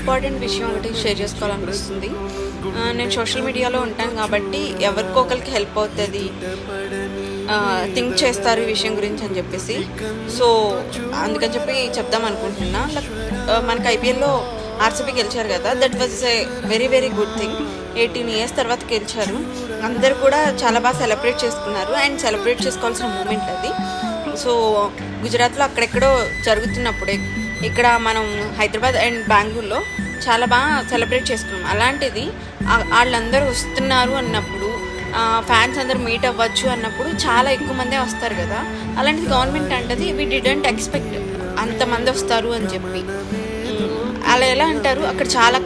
Important విషయం ఒకటి share చేసుకోవాలనిపిస్తుంది. నేను సోషల్ మీడియాలో ఉంటాను కాబట్టి ఎవరికొకరికి హెల్ప్ అవుతుంది, థింక్ చేస్తారు ఈ విషయం గురించి అని చెప్పేసి. సో అందుకని చెప్పి చెప్దాం అనుకుంటున్నా. మనకి ఐపీఎల్లో ఆర్సీబీ గెలిచారు కదా, that was a very very good thing. 18 years తర్వాత గెలిచారు. అందరు కూడా చాలా బాగా సెలబ్రేట్ చేసుకున్నారు అండ్ సెలబ్రేట్ చేసుకోవాల్సిన మూమెంట్ అది. సో గుజరాత్లో అక్కడెక్కడో జరుగుతున్నప్పుడే ఇక్కడ మనం హైదరాబాద్ అండ్ బెంగళూరులో చాలా బాగా సెలబ్రేట్ చేసుకున్నాం. అలాంటిది వాళ్ళందరూ వస్తున్నారు అన్నప్పుడు, ఫ్యాన్స్ అందరూ మీట్ అవ్వచ్చు అన్నప్పుడు చాలా ఎక్కువ మందే వస్తారు కదా. అలాంటిది గవర్నమెంట్ అంటది వి డిడెంట్ ఎక్స్పెక్ట్ అంతమంది వస్తారు అని చెప్పి. అలా ఎలా అంటారు, అక్కడ చాలా